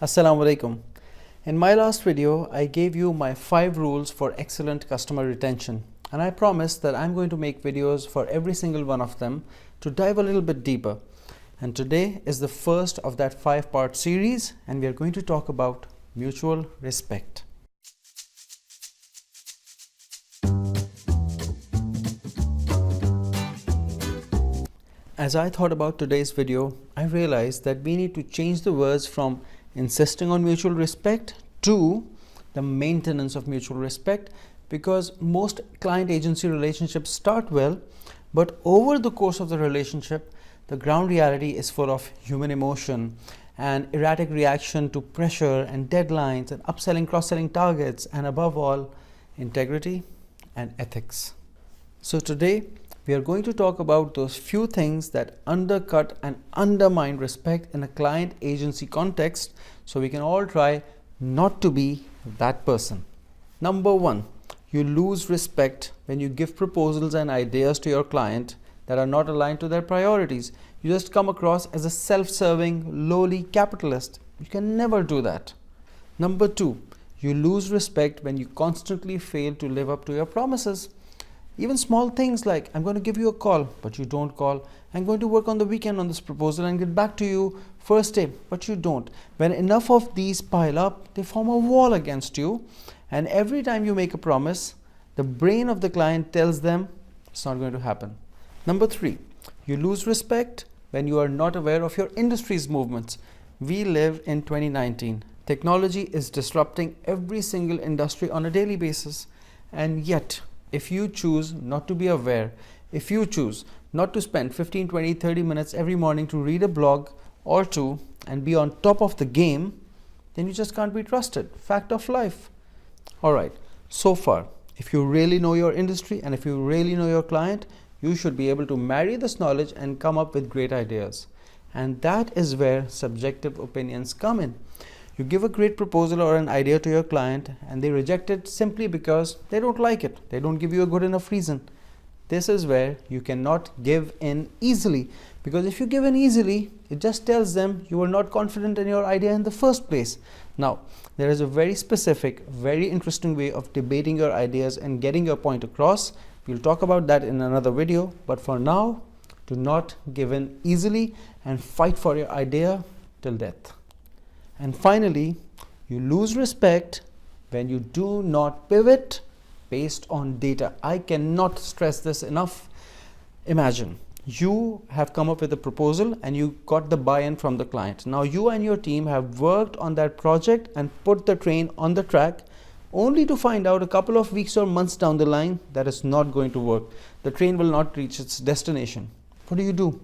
Assalamu alaikum. In my last video, I gave you my 5 rules for excellent customer retention, and I promised that I'm going to make videos for every single one of them to dive a little bit deeper. And today is the first of that 5-part series, and we are going to talk about mutual respect. As I thought about today's video, I realized that we need to change the words from insisting on mutual respect to the maintenance of mutual respect, because most client agency relationships start well, but over the course of the relationship, the ground reality is full of human emotion and erratic reaction to pressure and deadlines and upselling, cross-selling targets, and above all, integrity and ethics. So today, we are going to talk about those few things that undercut and undermine respect in a client agency context, so we can all try not to be that person. Number 1, you lose respect when you give proposals and ideas to your client that are not aligned to their priorities. You just come across as a self-serving, lowly capitalist. You can never do that. Number 2, you lose respect when you constantly fail to live up to your promises. Even small things like, I'm going to give you a call, but you don't call. I'm going to work on the weekend on this proposal and get back to you first day, but you don't. When enough of these pile up, they form a wall against you. And every time you make a promise, the brain of the client tells them it's not going to happen. Number 3, you lose respect when you are not aware of your industry's movements. We live in 2019. Technology is disrupting every single industry on a daily basis. And yet, if you choose not to be aware, if you choose not to spend 15, 20, 30 minutes every morning to read a blog or two and be on top of the game, then you just can't be trusted. Fact of life. All right, so far, if you really know your industry and if you really know your client, you should be able to marry this knowledge and come up with great ideas. And that is where subjective opinions come in. You give a great proposal or an idea to your client and they reject it simply because they don't like it. They don't give you a good enough reason. This is where you cannot give in easily, because if you give in easily, it just tells them you were not confident in your idea in the first place. Now, there is a very specific, very interesting way of debating your ideas and getting your point across. We'll talk about that in another video, but for now, do not give in easily and fight for your idea till death. And finally, you lose respect when you do not pivot based on data. I cannot stress this enough. Imagine you have come up with a proposal and you got the buy-in from the client. Now you and your team have worked on that project and put the train on the track, only to find out a couple of weeks or months down the line that it's not going to work. The train will not reach its destination. What do you do?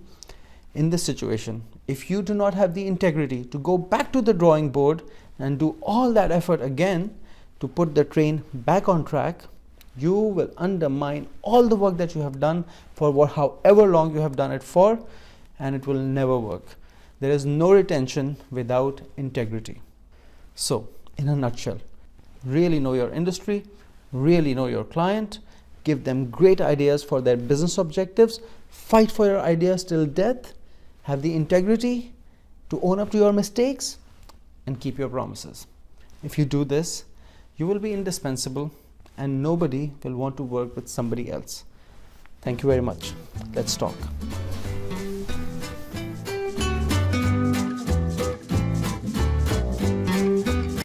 In this situation, if you do not have the integrity to go back to the drawing board and do all that effort again to put the train back on track, you will undermine all the work that you have done for however long you have done it for, and it will never work. There is no retention without integrity. So, in a nutshell, really know your industry, really know your client, give them great ideas for their business objectives, fight for your ideas till death, have the integrity to own up to your mistakes, and keep your promises. If you do this, you will be indispensable and nobody will want to work with somebody else. Thank you very much. Let's talk.